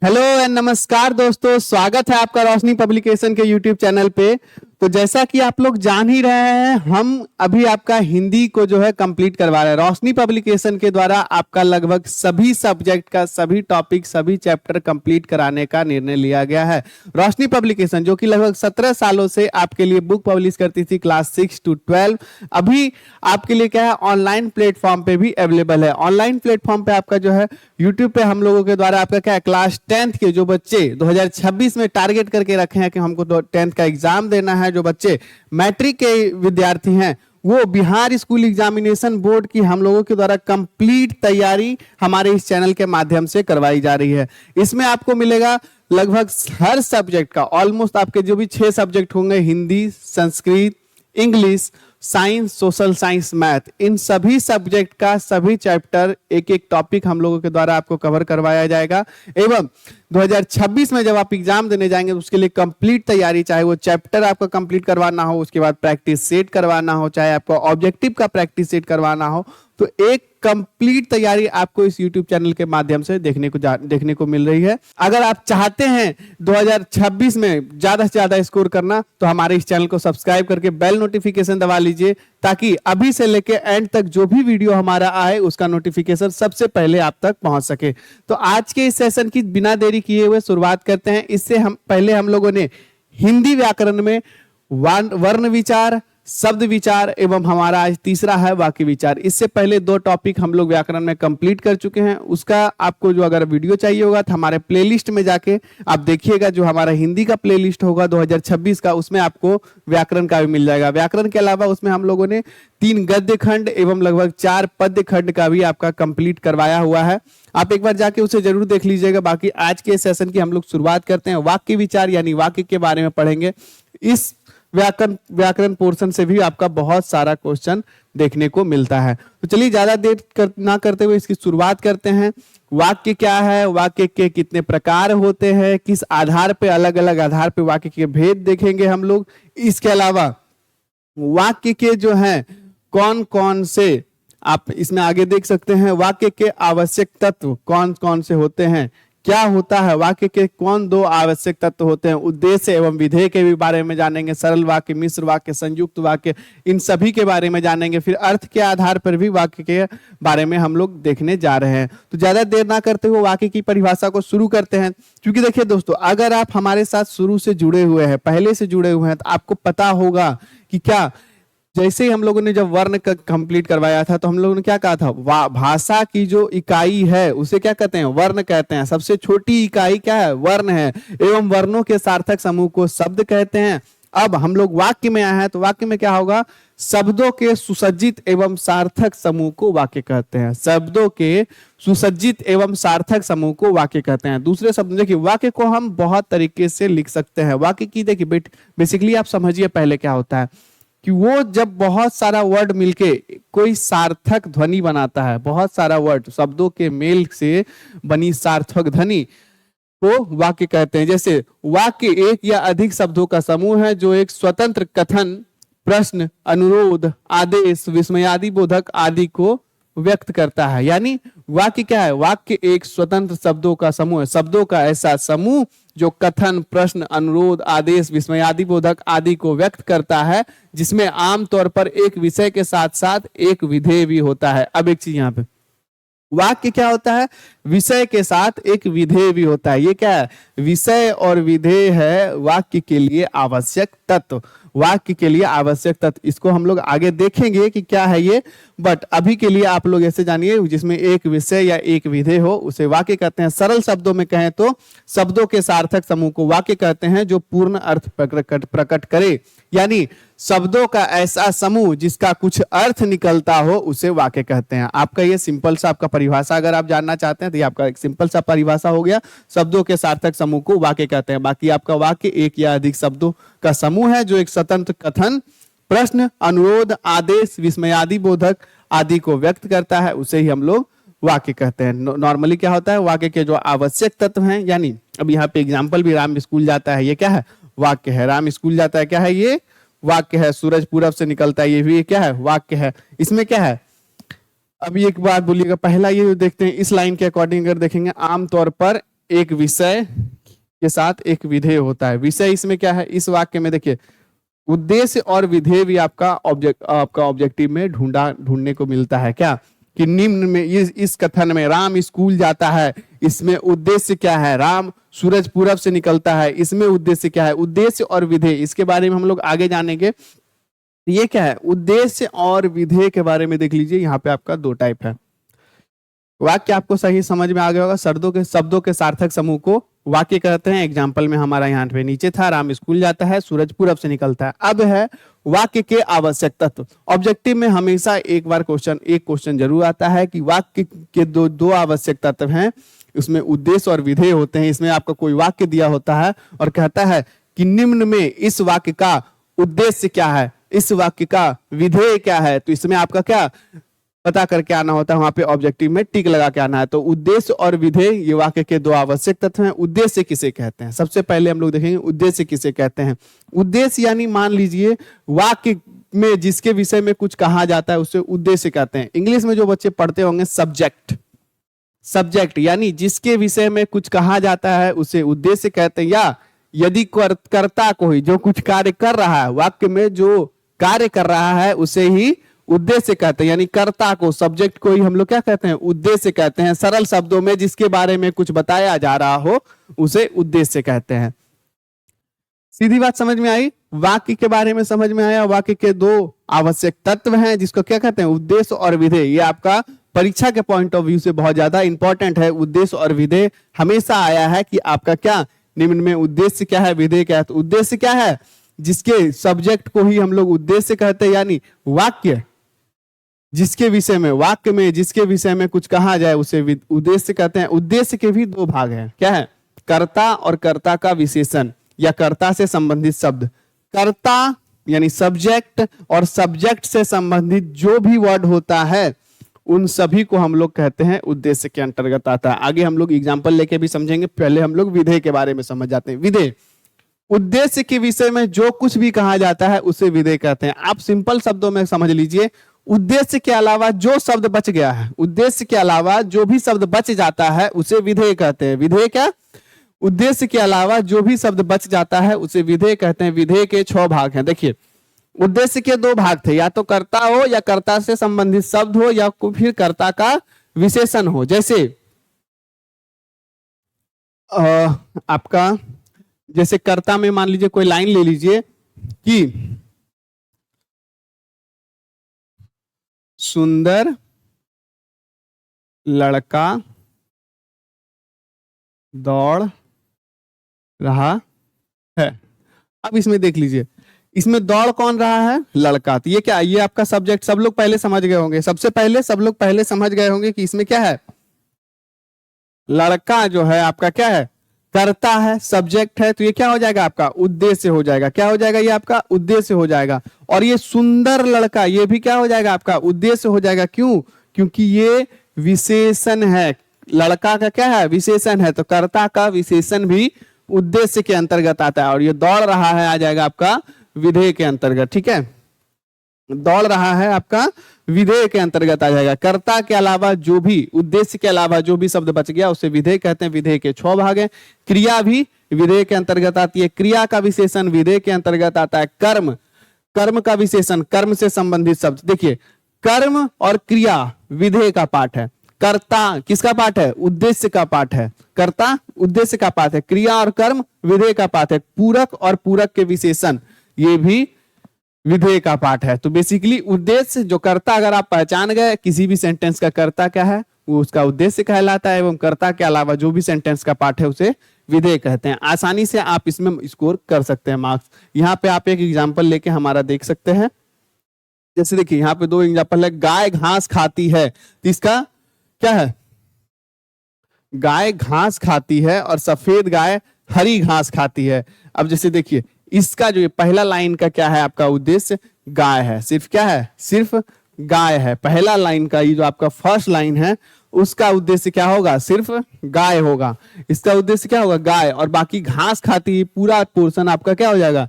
Hello and नमस्कार दोस्तों, स्वागत है आपका रोशनी पब्लिकेशन के यूट्यूब चैनल पे। तो जैसा कि आप लोग जान ही रहे हैं, हम अभी आपका हिंदी को जो है कंप्लीट करवा रहे हैं। रोशनी पब्लिकेशन के द्वारा आपका लगभग सभी सब्जेक्ट का सभी टॉपिक सभी चैप्टर कंप्लीट कराने का निर्णय लिया गया है। रोशनी पब्लिकेशन जो कि लगभग 17 सालों से आपके लिए बुक पब्लिश करती थी क्लास 6 to 12, अभी आपके लिए क्या है, ऑनलाइन प्लेटफॉर्म पे भी अवेलेबल है। ऑनलाइन प्लेटफॉर्म पे आपका जो है यूट्यूब पे हम लोगों के द्वारा आपका क्या है, क्लास 10th के जो बच्चे 2026 में टारगेट करके रखे हैं कि हमको 10th का एग्जाम देना है, जो बच्चे मैट्रिक के विद्यार्थी हैं, वो बिहार स्कूल एग्जामिनेशन बोर्ड की हम लोगों के द्वारा कंप्लीट तैयारी हमारे इस चैनल के माध्यम से करवाई जा रही है। इसमें आपको मिलेगा लगभग हर सब्जेक्ट का, ऑलमोस्ट आपके जो भी 6 सब्जेक्ट होंगे, Hindi, Sanskrit, English, science, social science, math, इन सभी सब्जेक्ट का सभी चैप्टर एक एक टॉपिक हम लोगों के द्वारा आपको कवर करवाया जाएगा। एवं 2026 में जब आप एग्जाम देने जाएंगे तो उसके लिए कंप्लीट तैयारी, चाहे वो चैप्टर आपको कंप्लीट करवाना हो, उसके बाद प्रैक्टिस सेट करवाना हो, चाहे आपको ऑब्जेक्टिव का प्रैक्टिस सेट करवाना हो, तो एक कंप्लीट तैयारी आपको इस YouTube चैनल के माध्यम से देखने को मिल रही है। अगर आप चाहते हैं 2026 में ज्यादा से ज्यादा स्कोर करना, तो हमारे इस चैनल को सब्सक्राइब करके बेल नोटिफिकेशन दबा लीजिए, ताकि अभी से लेके एंड तक जो भी वीडियो हमारा आए उसका नोटिफिकेशन सबसे पहले आप तक पहुंच सके। तो आज के इस सेशन की बिना देरी किए हुए शुरुआत करते हैं। इससे हम पहले हम लोगों ने हिंदी व्याकरण में वर्ण विचार, शब्द विचार एवं हमारा आज तीसरा है वाक्य विचार। इससे पहले 2 टॉपिक हम लोग व्याकरण में कंप्लीट कर चुके हैं। उसका आपको जो अगर वीडियो चाहिए होगा तो हमारे प्लेलिस्ट में जाके आप देखिएगा, जो हमारा हिंदी का प्लेलिस्ट होगा 2026 का, उसमें आपको व्याकरण का भी मिल जाएगा। व्याकरण के अलावा उसमें हम लोगों ने 3 गद्य खंड एवं लगभग 4 पद्य खंड का भी आपका कंप्लीट करवाया हुआ है। आप एक बार जाके उसे जरूर देख लीजिएगा। बाकी आज के सेशन की हम लोग शुरुआत करते हैं। वाक्य विचार यानी वाक्य के बारे में पढ़ेंगे। इस व्याकरण पोर्शन से भी आपका बहुत सारा क्वेश्चन देखने को मिलता है। तो चलिए ज्यादा देर ना करते हुए इसकी शुरुआत करते हैं। वाक्य क्या है, वाक्य के कितने प्रकार होते हैं, किस आधार पे, अलग अलग आधार पे वाक्य के भेद देखेंगे हम लोग। इसके अलावा वाक्य के जो हैं कौन कौन से, आप इसमें आगे देख सकते हैं, वाक्य के आवश्यक तत्व कौन कौन से होते हैं, क्या होता है वाक्य के, कौन 2 आवश्यक तत्व होते हैं, उद्देश्य एवं विधेय के भी बारे में जानेंगे, सरल वाक्य, मिश्र वाक्य, संयुक्त वाक्य, इन सभी के बारे में जानेंगे। फिर अर्थ के आधार पर भी वाक्य के बारे में हम लोग देखने जा रहे हैं। तो ज्यादा देर ना करते हुए वाक्य की परिभाषा को शुरू करते हैं। क्योंकि देखिए दोस्तों, अगर आप हमारे साथ शुरू से जुड़े हुए हैं, पहले से जुड़े हुए हैं, तो आपको पता होगा कि क्या, जैसे ही हम लोगों ने जब वर्ण का कंप्लीट करवाया था तो हम लोगों ने क्या कहा था, भाषा की जो इकाई है उसे क्या कहते हैं, वर्ण कहते हैं। सबसे छोटी इकाई क्या है, वर्ण है। एवं वर्णों के सार्थक समूह को शब्द कहते हैं। अब हम लोग वाक्य में आए हैं, तो वाक्य में क्या होगा, शब्दों के सुसज्जित एवं सार्थक समूह को वाक्य कहते हैं। शब्दों के सुसज्जित एवं सार्थक समूह को वाक्य कहते हैं। दूसरे शब्द देखिए, वाक्य को हम बहुत तरीके से लिख सकते हैं। वाक्य की देखिए बेसिकली आप समझिए पहले क्या होता है कि वो जब बहुत सारा वर्ड मिलके कोई सार्थक ध्वनि बनाता है, बहुत सारा वर्ड शब्दों के मेल से बनी सार्थक ध्वनि को वाक्य कहते हैं। जैसे वाक्य एक या अधिक शब्दों का समूह है जो एक स्वतंत्र कथन, प्रश्न, अनुरोध, आदेश, विस्मयादि बोधक आदि को व्यक्त करता है। यानी वाक्य क्या है, वाक्य एक स्वतंत्र शब्दों का समूह है, शब्दों का ऐसा समूह जो कथन, प्रश्न, अनुरोध, आदेश, विस्मयादि बोधक आदि को व्यक्त करता है, जिसमें आमतौर पर एक विषय के साथ साथ एक विधेय भी होता है। अब एक चीज यहाँ पे, वाक्य क्या होता है, विषय के साथ एक विधेय भी होता है। ये क्या है, विषय और विधेय है वाक्य के लिए आवश्यक तत्व। वाक्य के लिए आवश्यक तत्व, इसको हम लोग आगे देखेंगे कि क्या है ये, बट अभी के लिए आप लोग ऐसे जानिए, जिसमें एक विषय या एक विधेय हो उसे वाक्य कहते हैं। सरल शब्दों में कहें तो शब्दों के सार्थक समूह को वाक्य कहते हैं जो पूर्ण अर्थ प्रकट करे। यानी शब्दों का ऐसा समूह जिसका कुछ अर्थ निकलता हो उसे वाक्य कहते हैं। आपका ये सिंपल सा आपका परिभाषा अगर आप जानना चाहते हैं तो ये आपका एक सिंपल सा परिभाषा हो गया। शब्दों के सार्थक समूह को वाक्य कहते हैं। बाकी आपका वाक्य एक या अधिक शब्दों का समूह है जो एक स्वतंत्र कथन, प्रश्न, अनुरोध, आदेश, विस्मयादि बोधक आदि को व्यक्त करता है, उसे ही हम लोग वाक्य कहते हैं। नॉर्मली क्या होता है, वाक्य के जो आवश्यक तत्व हैं, यानी अब यहाँ पे एग्जाम्पल भी, राम स्कूल जाता है, ये क्या है, वाक्य है। राम स्कूल जाता है, क्या है, ये वाक्य है। सूरज पूरब से निकलता है, ये भी क्या है, वाक्य है। इसमें क्या है, अभी एक बात बोलिएगा, पहला ये देखते हैं, इस लाइन के अकॉर्डिंग अगर देखेंगे, आमतौर पर एक विषय के साथ एक विधेय होता है। विषय इसमें क्या है, इस वाक्य में देखिए उद्देश्य और विधेय भी आपका ऑब्जेक्टिव में ढूंढने को मिलता है। क्या कि निम्न में इस कथन में राम स्कूल जाता है, इसमें उद्देश्य क्या है, राम सूरज पूरब से निकलता है, इसमें उद्देश्य क्या है। उद्देश्य और विधेय इसके बारे में हम लोग आगे जानेंगे। ये क्या है, उद्देश्य और विधेय के बारे में देख लीजिए। यहाँ पे आपका दो टाइप है। वाक्य आपको सही समझ में आ गया होगा। शब्दों के सार्थक समूह को वाक्य कहते हैं। एग्जाम्पल में हमारा यहाँ पे नीचे था, राम स्कूल जाता है, सूरज पूरब से निकलता है। अब है वाक्य के आवश्यक तत्व। ऑब्जेक्टिव में हमेशा एक क्वेश्चन जरूर आता है कि वाक्य के दो आवश्यक तत्व हैं, उसमें उद्देश्य और विधेय होते हैं। इसमें आपका कोई वाक्य दिया होता है और कहता है कि निम्न में इस वाक्य का उद्देश्य क्या है, इस वाक्य का विधेय क्या है, तो इसमें आपका क्या पता करके आना होता है। वहां पे ऑब्जेक्टिव में टिक लगा के आना है। तो उद्देश्य और विधेय ये वाक्य के दो आवश्यक तत्व हैं। उद्देश्य किसे कहते हैं, सबसे पहले हम लोग देखेंगे उद्देश्य किसे कहते हैं। उद्देश्य यानी मान लीजिए वाक्य में जिसके विषय में कुछ कहा जाता है उसे उद्देश्य कहते हैं। इंग्लिश में जो बच्चे पढ़ते होंगे सब्जेक्ट यानी जिसके विषय में कुछ कहा जाता है उसे उद्देश्य कहते हैं। या यदि कर्ता कोई जो कुछ कार्य कर रहा है, वाक्य में जो कार्य कर रहा है उसे ही उद्देश्य कहते हैं। यानी कर्ता को, सब्जेक्ट को ही हम लोग क्या कहते हैं, उद्देश्य कहते हैं। सरल शब्दों में जिसके बारे में कुछ बताया जा रहा हो उसे उद्देश्य कहते हैं। सीधी बात समझ में आई। वाक्य के बारे में समझ में आया। वाक्य के दो आवश्यक तत्व हैं जिसको क्या कहते हैं, उद्देश्य और विधेय। ये आपका परीक्षा के पॉइंट ऑफ व्यू से बहुत ज्यादा इंपॉर्टेंट है। उद्देश्य और विधेय हमेशा आया है कि आपका क्या निम्न में उद्देश्य क्या है, विधेय क्या है। तो उद्देश्य क्या है, जिसके सब्जेक्ट को ही हम लोग उद्देश्य कहते हैं। यानी वाक्य जिसके विषय में, वाक्य में जिसके विषय में कुछ कहा जाए उसे उद्देश्य कहते हैं। उद्देश्य के भी दो भाग हैं। क्या है, कर्ता और कर्ता का विशेषण या कर्ता से संबंधित शब्द। कर्ता यानी सब्जेक्ट और सब्जेक्ट से संबंधित जो भी वर्ड होता है उन सभी को हम लोग कहते हैं उद्देश्य के अंतर्गत आता है। आगे हम लोग एग्जाम्पल लेके भी समझेंगे। पहले हम लोग विधेय के बारे में समझ जाते हैं। विधेय उद्देश्य के विषय में जो कुछ भी कहा जाता है उसे विधेय कहते हैं। आप सिंपल शब्दों में समझ लीजिए, उद्देश्य के अलावा जो शब्द बच गया है, उद्देश्य के अलावा जो भी शब्द बच जाता है उसे विधेय कहते हैं। विधेय क्या, उद्देश्य के अलावा जो भी शब्द बच जाता है उसे विधेय कहते हैं। विधेय के 6 भाग हैं। देखिए उद्देश्य के 2 भाग थे, या तो कर्ता हो या कर्ता से संबंधित शब्द हो या फिर कर्ता का विशेषण हो। जैसे आपका जैसे कर्ता में मान लीजिए कोई लाइन ले लीजिए कि सुंदर लड़का दौड़ रहा है। अब इसमें देख लीजिए, इसमें दौड़ कौन रहा है, लड़का। तो ये क्या, ये आपका सब्जेक्ट सब लोग पहले समझ गए होंगे। सबसे पहले सब लोग पहले समझ गए होंगे कि इसमें क्या है, लड़का जो है आपका क्या है, कर्ता है, सब्जेक्ट है। तो ये क्या हो जाएगा, आपका उद्देश्य हो जाएगा। क्या हो जाएगा, ये आपका उद्देश्य हो जाएगा। और ये सुंदर लड़का, ये भी क्या हो जाएगा, आपका उद्देश्य हो जाएगा। क्यों, क्योंकि ये विशेषण है। लड़का का क्या है, विशेषण है। तो कर्ता का विशेषण भी उद्देश्य के अंतर्गत आता है। और ये दौड़ रहा है आ जाएगा आपका विधेय के अंतर्गत। ठीक है, दौड़ रहा है आपका विधेय के अंतर्गत आ जाएगा। कर्ता के अलावा जो भी, उद्देश्य के अलावा जो भी शब्द बच गया उसे विधेय कहते हैं। विधेय के 6 भाग हैं। क्रिया भी विधेय के अंतर्गत आती है। क्रिया का विशेषण विधेय के अंतर्गत आता है। कर्म, कर्म का विशेषण, कर्म से संबंधित शब्द। देखिए कर्म और क्रिया विधेय का पाठ है। कर्ता किसका पाठ है, उद्देश्य का पाठ है। कर्ता उद्देश्य का पाठ है, क्रिया और कर्म विधेय का पाठ है। पूरक और पूरक के विशेषण ये भी विधेय का पाठ है। तो बेसिकली उद्देश्य जो कर्ता अगर आप पहचान गए, किसी भी सेंटेंस का कर्ता क्या है वो उसका उद्देश्य कहलाता है। एवं कर्ता के अलावा जो भी सेंटेंस का पाठ है उसे विधेय कहते हैं। आसानी से आप इसमें स्कोर कर सकते हैं मार्क्स। यहाँ पे आप एक एग्जाम्पल लेके हमारा देख सकते हैं। जैसे देखिए यहाँ पे 2 एग्जाम्पल है। गाय घास खाती है, तो इसका क्या है, गाय घास खाती है और सफेद गाय हरी घास खाती है। अब जैसे देखिए इसका जो पहला लाइन का क्या है, आपका उद्देश्य गाय है। सिर्फ क्या है, सिर्फ गाय है। पहला लाइन का ये जो आपका फर्स्ट लाइन है उसका उद्देश्य क्या होगा, सिर्फ गाय होगा। इसका उद्देश्य क्या होगा, गाय। और बाकी घास खाती है पूरा पोर्शन आपका क्या हो जाएगा,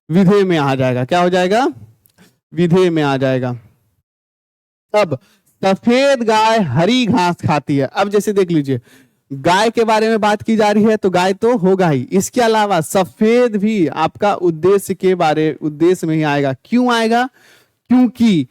विधेय में आ जाएगा। क्या हो जाएगा, विधेय में आ जाएगा। अब सफेद गाय हरी घास खाती है। अब जैसे देख लीजिए गाय के बारे में बात की जा रही है तो गाय तो होगा ही। इसके अलावा सफेद भी आपका उद्देश्य में ही आएगा। क्यों आएगा? क्योंकि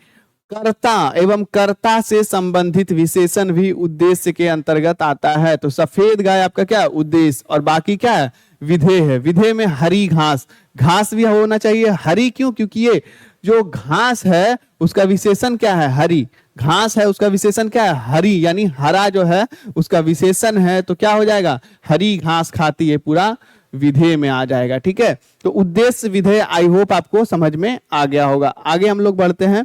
कर्ता एवं कर्ता से संबंधित विशेषण भी उद्देश्य के अंतर्गत आता है। तो सफेद गाय आपका क्या उद्देश्य, और बाकी क्या है? विधेय है। विधेय में हरी घास, घास भी होना चाहिए। हरी क्यों? क्योंकि ये जो घास है उसका विशेषण क्या है? हरी। घास है उसका विशेषण क्या है? हरी, यानी हरा जो है उसका विशेषण है, तो क्या हो जाएगा? हरी घास खाती है, पूरा विधेय में आ जाएगा। ठीक है, तो उद्देश्य विधेय आई होप आपको समझ में आ गया होगा। आगे हम लोग बढ़ते हैं,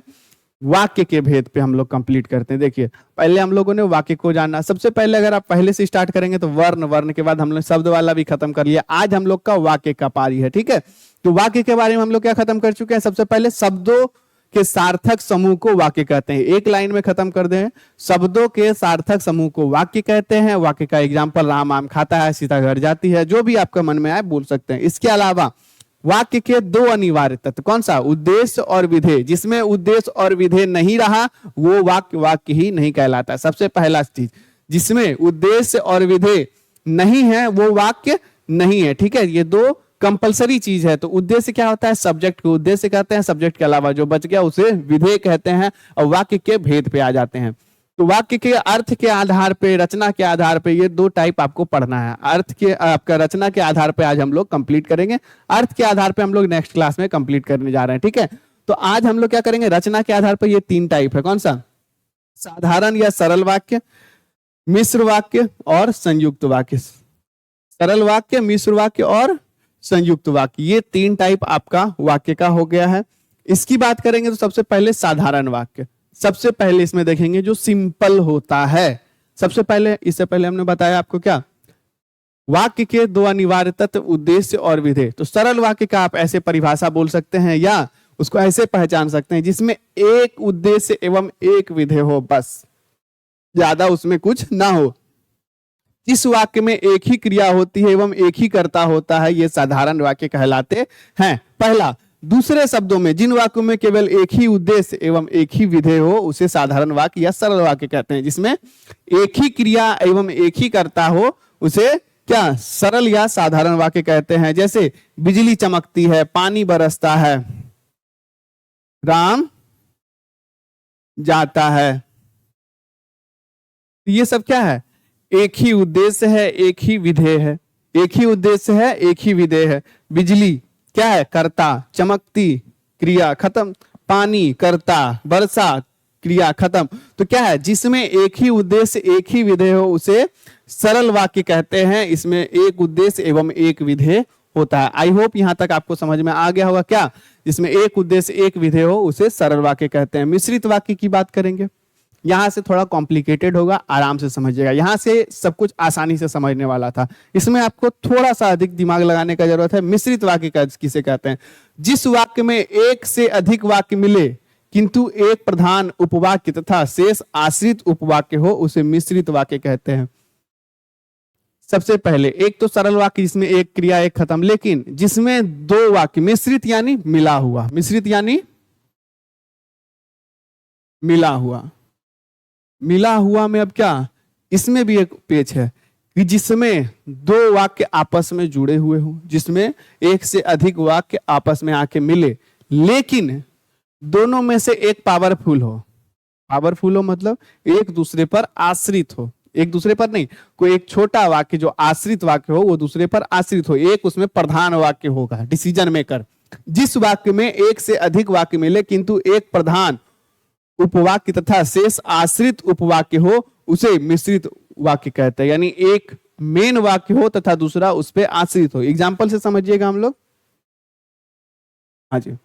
वाक्य के भेद पे हम लोग कंप्लीट करते हैं। देखिए, पहले हम लोगों ने वाक्य को जानना। सबसे पहले अगर आप पहले से स्टार्ट करेंगे तो वर्ण, वर्ण के बाद हम लोग शब्द वाला भी खत्म कर लिया। आज हम लोग का वाक्य का पारी है। ठीक है, तो वाक्य के बारे में हम लोग क्या खत्म कर चुके हैं? सबसे पहले शब्दों के सार्थक समूह को वाक्य कहते हैं। एक लाइन में खत्म कर दें, शब्दों के सार्थक समूह को वाक्य कहते हैं। वाक्य का एग्जाम्पल राम आम खाता है, सीता घर जाती है, जो भी आपका मन में आए बोल सकते हैं। इसके अलावा वाक्य के दो अनिवार्य तत्व, कौन सा? उद्देश्य और विधेय। जिसमें उद्देश्य और विधेय नहीं रहा वो वाक्य वाक्य ही नहीं कहलाता। सबसे पहला चीज, जिसमें उद्देश्य और विधेय नहीं है वो वाक्य नहीं है। ठीक है, ये दो कंपलसरी चीज है। तो उद्देश्य क्या होता है? सब्जेक्ट को उद्देश्य कहते हैं, सब्जेक्ट के अलावा जो बच गया उसे विधेय कहते हैं। और वाक्य के भेद पे आ जाते हैं। तो वाक्य के अर्थ के आधार पे, रचना के आधार पे, ये दो टाइप आपको पढ़ना है। अर्थ के आपका रचना के आधार पे आज हम लोग कंप्लीट करेंगे, अर्थ के आधार पे हम लोग नेक्स्ट क्लास में कंप्लीट करने जा रहे हैं। ठीक है, तो आज हम लोग क्या करेंगे? रचना के आधार पे ये तीन टाइप है। कौन सा? साधारण या सरल वाक्य, मिश्र वाक्य और संयुक्त वाक्य। सरल वाक्य, मिश्र वाक्य और संयुक्त वाक्य, ये तीन टाइप आपका वाक्य का हो गया है। इसकी बात करेंगे तो सबसे पहले साधारण वाक्य। सबसे पहले इसमें देखेंगे जो सिंपल होता है। सबसे पहले, इससे पहले हमने बताया आपको क्या? वाक्य के दो अनिवार्य तत्व, उद्देश्य और विधेय। तो सरल वाक्य का आप ऐसे परिभाषा बोल सकते हैं या उसको ऐसे पहचान सकते हैं, जिसमें एक उद्देश्य एवं एक विधेय हो, बस, ज्यादा उसमें कुछ ना हो। जिस वाक्य में एक ही क्रिया होती है एवं एक ही कर्ता होता है, ये साधारण वाक्य कहलाते हैं। पहला। दूसरे शब्दों में, जिन वाक्यों में केवल एक ही उद्देश्य एवं एक ही विधेय हो उसे साधारण वाक्य या सरल वाक्य कहते हैं। जिसमें एक ही क्रिया एवं एक ही कर्ता हो उसे क्या? सरल या साधारण वाक्य कहते हैं। जैसे बिजली चमकती है, पानी बरसता है, राम जाता है। ये सब क्या है? एक ही उद्देश्य है, एक ही विधेय है। एक ही उद्देश्य है, एक ही विधेय है। बिजली क्या है? कर्ता, चमकती क्रिया खत्म, पानी कर्ता, वर्षा क्रिया खत्म। तो क्या है? जिसमें एक ही उद्देश्य एक ही विधेय हो उसे सरल वाक्य कहते हैं। इसमें एक उद्देश्य एवं एक विधेय होता है। आई होप यहां तक आपको समझ में आ गया होगा। क्या? जिसमें एक उद्देश्य एक विधेय हो उसे सरल वाक्य कहते हैं। मिश्रित वाक्य की बात करेंगे, यहां से थोड़ा कॉम्प्लिकेटेड होगा, आराम से समझिएगा। यहां से सब कुछ आसानी से समझने वाला था, इसमें आपको थोड़ा सा अधिक दिमाग लगाने का जरूरत है। मिश्रित वाक्य किसे कहते हैं? जिस वाक्य में एक से अधिक वाक्य मिले किंतु एक प्रधान उपवाक्य तथा शेष आश्रित उपवाक्य हो उसे मिश्रित वाक्य कहते हैं। सबसे पहले एक तो सरल वाक्य जिसमें एक क्रिया एक खत्म, लेकिन जिसमें दो वाक्य, मिश्रित यानी मिला हुआ, मिश्रित यानी मिला हुआ। मिला हुआ में अब क्या? इसमें भी एक पेच है कि जिसमें दो वाक्य आपस में जुड़े हुए हों, जिसमें एक से अधिक वाक्य आपस में आके मिले, लेकिन दोनों में से एक पावरफुल हो। पावरफुल हो मतलब एक दूसरे पर आश्रित हो, एक दूसरे पर नहीं, कोई एक छोटा वाक्य जो आश्रित वाक्य हो वो दूसरे पर आश्रित हो। एक उसमें प्रधान वाक्य होगा, डिसीजन मेकर। जिस वाक्य में एक से अधिक वाक्य मिले किंतु एक प्रधान उपवाक्य तथा शेष आश्रित उपवाक्य हो उसे मिश्रित वाक्य कहते हैं। यानी एक मेन वाक्य हो तथा दूसरा उस पर आश्रित हो। एग्जाम्पल से समझिएगा हम लोग। हाँ जी,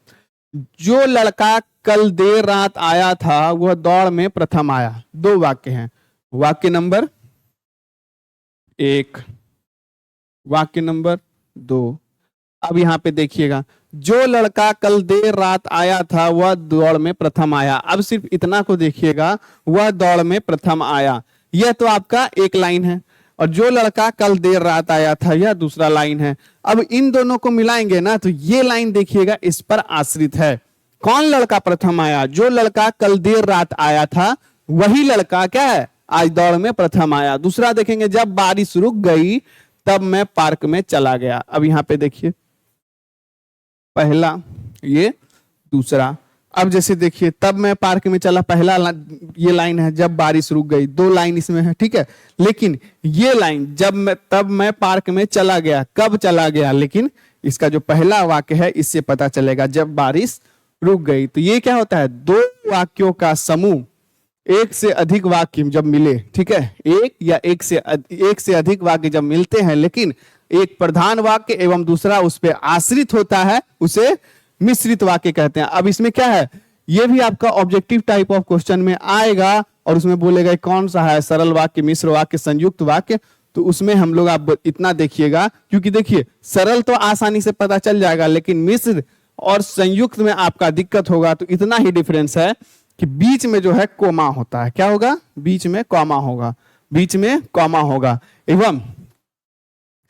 जो लड़का कल देर रात आया था वह दौड़ में प्रथम आया। दो वाक्य हैं, वाक्य नंबर 1, वाक्य नंबर 2। अब यहां पे देखिएगा, जो लड़का कल देर रात आया था वह दौड़ में प्रथम आया। अब सिर्फ इतना को देखिएगा, वह दौड़ में प्रथम आया, यह तो आपका एक लाइन है, और जो लड़का कल देर रात आया था यह दूसरा लाइन है। अब इन दोनों को मिलाएंगे ना तो ये लाइन देखिएगा इस पर आश्रित है। कौन लड़का प्रथम आया? जो लड़का कल देर रात आया था वही लड़का क्या है? आज दौड़ में प्रथम आया। दूसरा देखेंगे, जब बारिश रुक गई तब मैं पार्क में चला गया। अब यहाँ पे देखिए, पहला ये, दूसरा। अब जैसे देखिए, तब मैं पार्क में चला, पहला ये लाइन है, जब बारिश रुक गई, दो लाइन इसमें है, ठीक है। लेकिन ये लाइन, तब मैं पार्क में चला गया, कब चला गया, लेकिन इसका जो पहला वाक्य है इससे पता चलेगा जब बारिश रुक गई। तो ये क्या होता है, दो वाक्यों का समूह, एक से अधिक वाक्य जब मिले, ठीक है, एक या एक से अधिक वाक्य जब मिलते हैं, लेकिन एक प्रधान वाक्य एवं दूसरा उस पर आश्रित होता है, उसे मिश्रित वाक्य कहते हैं। अब इसमें क्या है, ये भी आपका ऑब्जेक्टिव टाइप ऑफ क्वेश्चन में आएगा और उसमें बोलेगा कौन सा है, सरल वाक्य, मिश्र वाक्य, संयुक्त वाक्य। तो उसमें हम लोग आप इतना देखिएगा, क्योंकि देखिए सरल तो आसानी से पता चल जाएगा, लेकिन मिश्र और संयुक्त में आपका दिक्कत होगा। तो इतना ही डिफरेंस है कि बीच में जो है कोमा होता है, क्या होगा, बीच में कॉमा होगा, बीच में कॉमा होगा, एवं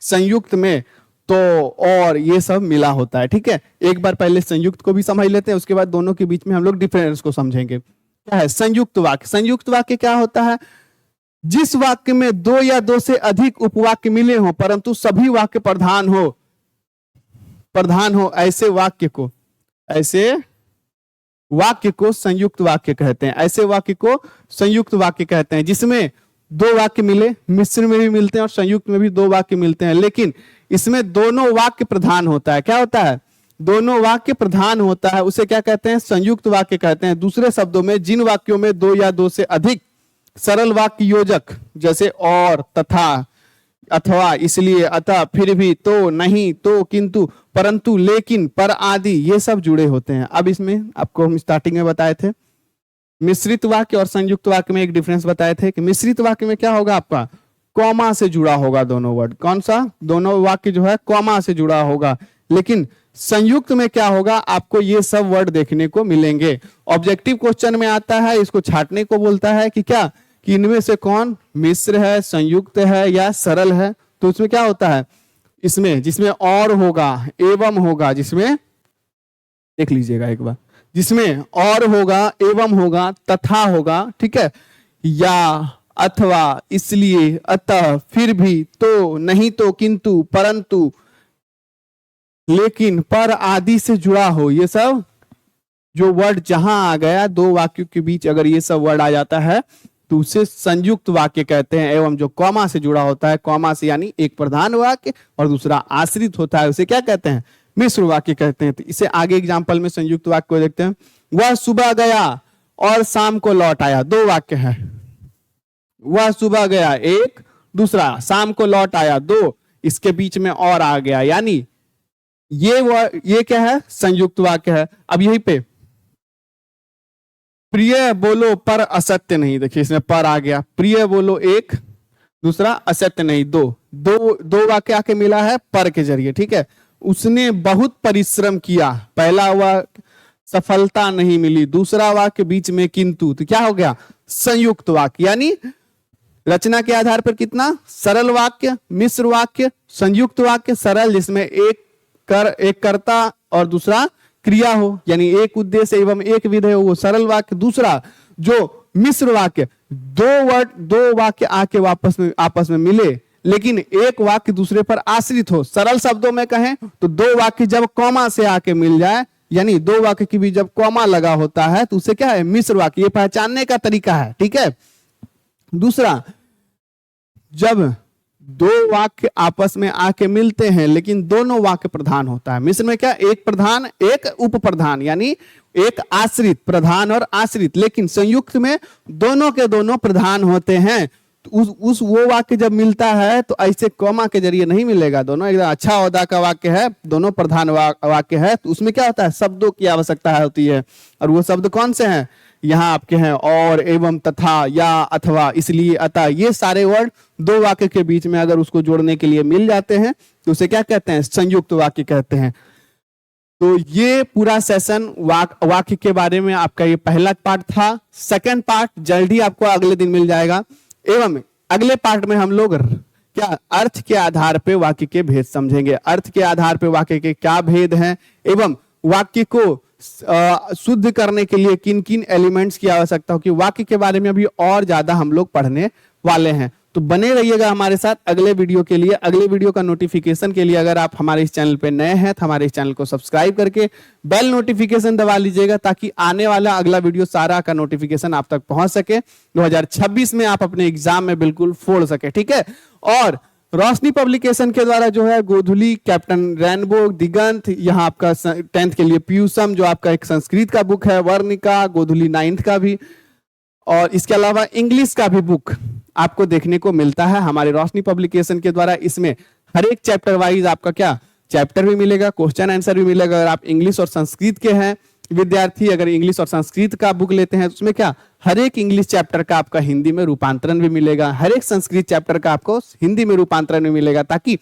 संयुक्त में तो और ये सब मिला होता है, ठीक है। एक बार पहले संयुक्त को भी समझ लेते हैं, उसके बाद दोनों के बीच में हम लोग डिफरेंस को समझेंगे। क्या है संयुक्त वाक्य? संयुक्त वाक्य क्या होता है, जिस वाक्य में दो या दो से अधिक उपवाक्य मिले हो परंतु सभी वाक्य प्रधान हो, ऐसे वाक्य को संयुक्त वाक्य कहते हैं। ऐसे वाक्य को संयुक्त वाक्य कहते हैं जिसमें दो वाक्य मिले, मिश्र में भी मिलते हैं और संयुक्त में भी दो वाक्य मिलते हैं, लेकिन इसमें दोनों वाक्य प्रधान होता है। क्या होता है, दोनों वाक्य प्रधान होता है, उसे क्या कहते हैं, संयुक्त वाक्य कहते हैं। दूसरे शब्दों में जिन वाक्यों में दो या दो से अधिक सरल वाक्य योजक, जैसे और, तथा, अथवा, इसलिए, अतः, फिर भी, तो, नहीं, तो, किंतु, परंतु, लेकिन, पर आदि, ये सब जुड़े होते हैं। अब इसमें आपको हम स्टार्टिंग में बताए थे, मिश्रित वाक्य और संयुक्त वाक्य में एक डिफरेंस बताए थे कि मिश्रित वाक्य में क्या होगा, आपका कॉमा से जुड़ा होगा दोनों वर्ड। कौन सा, दोनों वाक्य जो है कॉमा से जुड़ा होगा। लेकिन संयुक्त में क्या होगा, आपको ये सब वर्ड देखने को मिलेंगे। ऑब्जेक्टिव क्वेश्चन में आता है, इसको छांटने को बोलता है कि क्या, कि इनमें से कौन मिश्र है, संयुक्त है या सरल है। तो उसमें क्या होता है, इसमें जिसमें और होगा, एवं होगा, जिसमें देख लीजिएगा एक बार, जिसमें और होगा, एवं होगा, तथा होगा, ठीक है, या, अथवा, इसलिए, अतः, फिर भी, तो, नहीं, तो, किंतु, परंतु, लेकिन, पर आदि से जुड़ा हो। ये सब जो वर्ड जहां आ गया, दो वाक्यों के बीच अगर ये सब वर्ड आ जाता है तो उसे संयुक्त वाक्य कहते हैं। एवं जो कॉमा से जुड़ा होता है, कॉमा से यानी एक प्रधान वाक्य और दूसरा आश्रित होता है, उसे क्या कहते हैं, मिश्र वाक्य कहते हैं। तो इसे आगे एग्जांपल में संयुक्त वाक्य को देखते हैं। वह सुबह गया और शाम को लौट आया, दो वाक्य है। वह सुबह गया एक, दूसरा शाम को लौट आया दो, इसके बीच में और आ गया, यानी ये क्या है, संयुक्त वाक्य है। अब यहीं पे प्रिय बोलो पर असत्य नहीं, देखिए इसमें पर आ गया, प्रिय बोलो एक, दूसरा असत्य नहीं दो वाक्य आके मिला है पर के जरिए, ठीक है। उसने बहुत परिश्रम किया, पहला वाक्य सफलता नहीं मिली, दूसरा वाक्य बीच में किंतु, तो क्या हो गया, संयुक्त वाक्य। यानी रचना के आधार पर कितना, सरल वाक्य, मिश्र वाक्य, संयुक्त वाक्य। सरल जिसमें एक कर्ता और दूसरा क्रिया हो, यानी एक उद्देश्य एवं एक विधेय हो, वो सरल वाक्य। दूसरा जो मिश्र वाक्य, दो वाक्य आके आपस में मिले लेकिन एक वाक्य दूसरे पर आश्रित हो। सरल शब्दों में कहें तो दो वाक्य जब कॉमा से आके मिल जाए, यानी दो वाक्य की भी जब कॉमा लगा होता है तो उसे क्या है, मिश्र वाक्य। ये पहचानने का तरीका है, ठीक है। दूसरा, जब दो वाक्य आपस में आके मिलते हैं लेकिन दोनों वाक्य प्रधान होता है। मिश्र में क्या, एक प्रधान एक उप प्रधान, यानी एक आश्रित, प्रधान और आश्रित। लेकिन संयुक्त में दोनों के दोनों प्रधान होते हैं। तो वो वाक्य जब मिलता है तो ऐसे कॉमा के जरिए नहीं मिलेगा, दोनों एकदम अच्छा ओहदा का वाक्य है, दोनों प्रधान वाक्य है, तो उसमें क्या होता है, शब्दों की आवश्यकता होती है। और वो शब्द कौन से हैं, यहाँ आपके हैं और, एवं, तथा, या, अथवा, इसलिए, अतः। ये सारे वर्ड दो वाक्य के बीच में अगर उसको जोड़ने के लिए मिल जाते हैं तो उसे क्या कहते हैं, संयुक्त वाक्य कहते हैं। तो ये पूरा सेशन वाक्य के बारे में आपका ये पहला पार्ट था। सेकंड पार्ट जल्दी आपको अगले दिन मिल जाएगा। एवं अगले पार्ट में हम लोग क्या अर्थ के आधार पे वाक्य के भेद समझेंगे, अर्थ के आधार पे वाक्य के क्या भेद हैं, एवं वाक्य को शुद्ध करने के लिए किन किन एलिमेंट्स की आवश्यकता हो, कि वाक्य के बारे में अभी और ज्यादा हम लोग पढ़ने वाले हैं। तो बने रहिएगा हमारे साथ अगले वीडियो के लिए। अगले वीडियो का नोटिफिकेशन के लिए अगर आप हमारे इस चैनल पे नए हैं तो हमारे इस चैनल को सब्सक्राइब करके बेल नोटिफिकेशन दबा लीजिएगा, ताकि आने वाला अगला वीडियो सारा का नोटिफिकेशन आप तक पहुंच सके, 2026 में आप अपने एग्जाम में बिल्कुल फोड़ सके। ठीक है। और रोशनी पब्लिकेशन के द्वारा जो है गोधुली, कैप्टन रेनबो, दिगंत, यहाँ आपका 10th के लिए पीयूषम जो आपका एक संस्कृत का बुक है, वर्णिका, गोधुली 9th का भी, और इसके अलावा इंग्लिश का भी बुक आपको देखने को मिलता है हमारे रोशनी पब्लिकेशन के द्वारा। इसमें हर एक चैप्टर वाइज आपका क्या चैप्टर भी मिलेगा, क्वेश्चन आंसर भी मिलेगा। अगर आप इंग्लिश और संस्कृत के हैं विद्यार्थी, अगर इंग्लिश और संस्कृत का बुक लेते हैं तो उसमें क्या हर एक इंग्लिश चैप्टर का आपका हिंदी में रूपांतरण भी मिलेगा, हर एक संस्कृत चैप्टर का आपको हिंदी में रूपांतरण भी मिलेगा, ताकि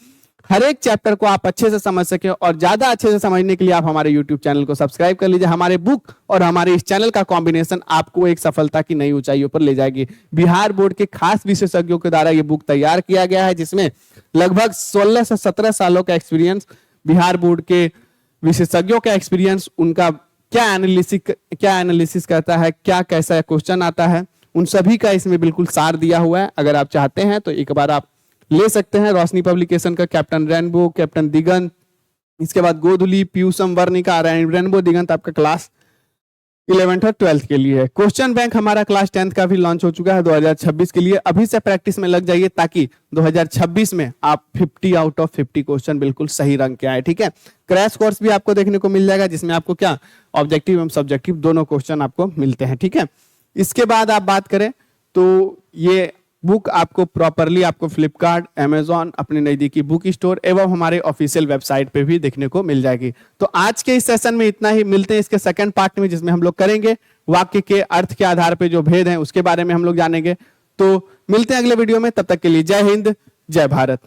हर एक चैप्टर को आप अच्छे से समझ सके। और ज्यादा अच्छे से समझने के लिए आप हमारे YouTube चैनल को सब्सक्राइब कर लीजिए। हमारे बुक और हमारे इस चैनल का कॉम्बिनेशन आपको एक सफलता की नई ऊंचाइयों पर ले जाएगी। बिहार बोर्ड के खास विशेषज्ञों के द्वारा ये बुक तैयार किया गया है, जिसमें लगभग 16 से 17 सालों का एक्सपीरियंस, बिहार बोर्ड के विशेषज्ञों का एक्सपीरियंस, उनका क्या एनालिसिस करता है, क्या कैसा क्वेश्चन आता है, उन सभी का इसमें बिल्कुल सार दिया हुआ है। अगर आप चाहते हैं तो एक बार आप ले सकते हैं रोशनी पब्लिकेशन का कैप्टन रेनबो, कैप्टन दिगंत, इसके बाद गोधुली, पीयूषम, वर्णिका, रेनबो, दिगंत आपका क्लास 11th और 12th के लिए है। क्वेश्चन बैंक हमारा क्लास 10th का भी लॉन्च हो चुका है 2026 के लिए। अभी से प्रैक्टिस में लग जाइए, ताकि 2026 में आप 50 आउट ऑफ 50 क्वेश्चन बिल्कुल सही रंग के आए। ठीक है। क्रैश कोर्स भी आपको देखने को मिल जाएगा, जिसमें आपको क्या ऑब्जेक्टिव एवं सब्जेक्टिव दोनों क्वेश्चन आपको मिलते हैं। ठीक है। इसके बाद आप बात करें तो ये बुक आपको प्रॉपरली आपको फ्लिपकार्ट, अमेजॉन, अपने नजदीकी बुक स्टोर एवं हमारे ऑफिशियल वेबसाइट पे भी देखने को मिल जाएगी। तो आज के इस सेशन में इतना ही। मिलते हैं इसके सेकंड पार्ट में, जिसमें हम लोग करेंगे वाक्य के अर्थ के आधार पे जो भेद हैं उसके बारे में हम लोग जानेंगे। तो मिलते हैं अगले वीडियो में, तब तक के लिए जय हिंद, जय भारत।